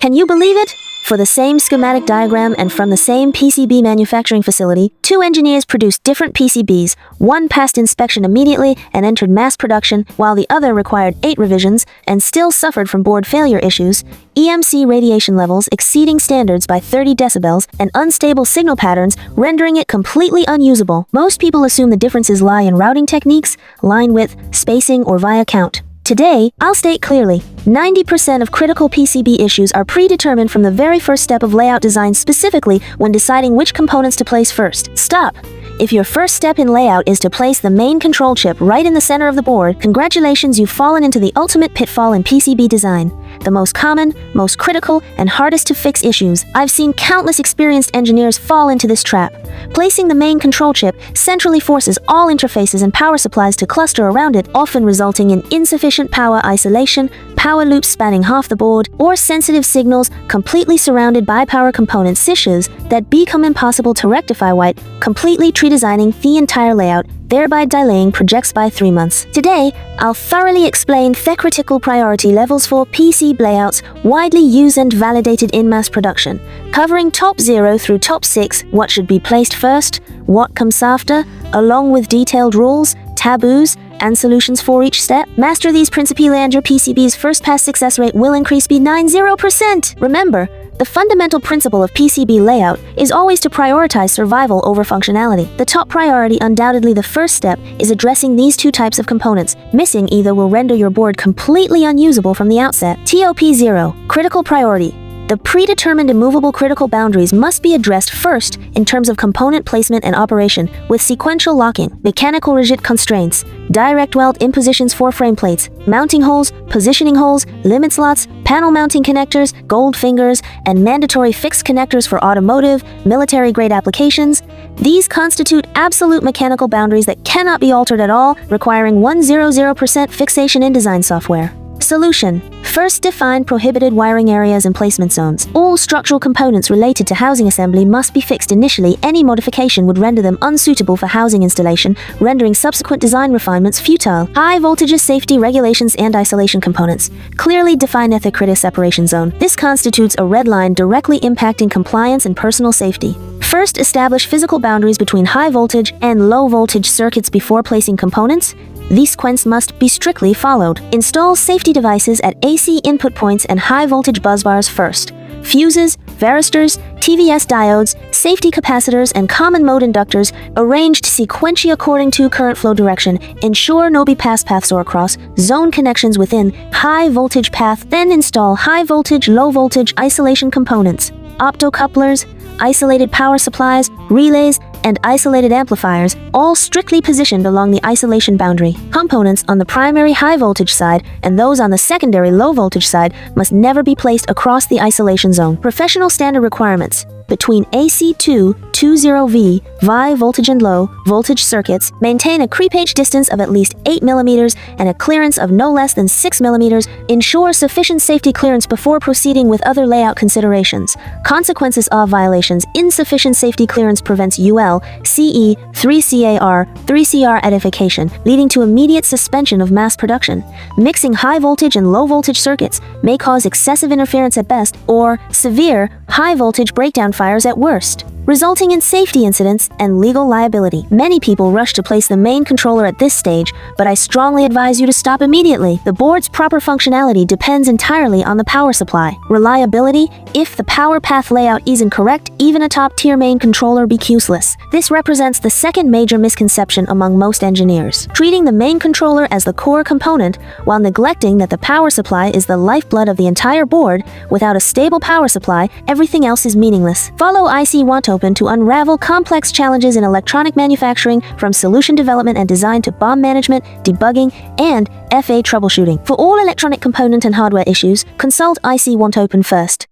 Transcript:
Can you believe it? For the same schematic diagram and from the same PCB manufacturing facility, two engineers produced different PCBs. One passed inspection immediately and entered mass production, while the other required 8 revisions and still suffered from board failure issues, EMC radiation levels exceeding standards by 30 decibels, and unstable signal patterns rendering it completely unusable. Most people assume the differences lie in routing techniques, line width, spacing, or via count. Today, I'll state clearly, 90% of critical PCB issues are predetermined from the very first step of layout design, specifically when deciding which components to place first. Stop! If your first step in layout is to place the main control chip right in the center of the board, congratulations, you've fallen into the ultimate pitfall in PCB design. The most common, most critical, and hardest to fix issues. I've seen countless experienced engineers fall into this trap. Placing the main control chip centrally forces all interfaces and power supplies to cluster around it, often resulting in insufficient power isolation, power loops spanning half the board, or sensitive signals completely surrounded by power component issues that become impossible to rectify while completely redesigning the entire layout, thereby delaying projects by 3 months. Today, I'll thoroughly explain the critical priority levels for PC layouts widely used and validated in mass production, covering top 0 through top 6, what should be placed first, what comes after, along with detailed rules, taboos, and solutions for each step. Master these principles and your PCB's first pass success rate will increase by 90%. Remember, the fundamental principle of PCB layout is always to prioritize survival over functionality. The top priority, undoubtedly the first step, is addressing these two types of components. Missing either will render your board completely unusable from the outset. TOP 0. Critical priority. The predetermined immovable critical boundaries must be addressed first in terms of component placement and operation, with sequential locking, mechanical rigid constraints, direct weld impositions for frame plates, mounting holes, positioning holes, limit slots, panel mounting connectors, gold fingers, and mandatory fixed connectors for automotive, military-grade applications. These constitute absolute mechanical boundaries that cannot be altered at all, requiring 100% fixation in design software. Solution. First, define prohibited wiring areas and placement zones. All structural components related to housing assembly must be fixed initially. Any modification would render them unsuitable for housing installation, rendering subsequent design refinements futile. High voltages, safety regulations, and isolation components. Clearly define ethic-critical separation zone. This constitutes a red line directly impacting compliance and personal safety. First, establish physical boundaries between high voltage and low voltage circuits before placing components. These sequence must be strictly followed. Install safety devices at AC input points and high voltage busbars first. Fuses, varistors, TVS diodes, safety capacitors, and common mode inductors arranged sequentially according to current flow direction. Ensure no bypass paths or cross zone connections within high voltage path. Then install high voltage, low voltage isolation components, optocouplers, isolated power supplies, relays, and isolated amplifiers, all strictly positioned along the isolation boundary. Components on the primary high voltage side and those on the secondary low voltage side must never be placed across the isolation zone. Professional standard requirements. Between AC220V, high voltage and low voltage circuits, maintain a creepage distance of at least 8 mm and a clearance of no less than 6 mm. Ensure sufficient safety clearance before proceeding with other layout considerations. Consequences of violations. Insufficient safety clearance prevents UL, CE, 3CAR, 3CR edification, leading to immediate suspension of mass production. Mixing high voltage and low voltage circuits may cause excessive interference at best, or severe high voltage breakdown fires at worst, resulting in safety incidents and legal liability. Many people rush to place the main controller at this stage, but I strongly advise you to stop immediately. The board's proper functionality depends entirely on the power supply. Reliability. If the power path layout is incorrect, even a top-tier main controller be useless. This represents the second major misconception among most engineers, treating the main controller as the core component while neglecting that the power supply is the lifeblood of the entire board. Without a stable power supply, everything else is meaningless. Follow ICWantOpen to unravel complex challenges in electronic manufacturing, from solution development and design to BOM management, debugging, and FA troubleshooting. For all electronic component and hardware issues, consult ICWantOpen first.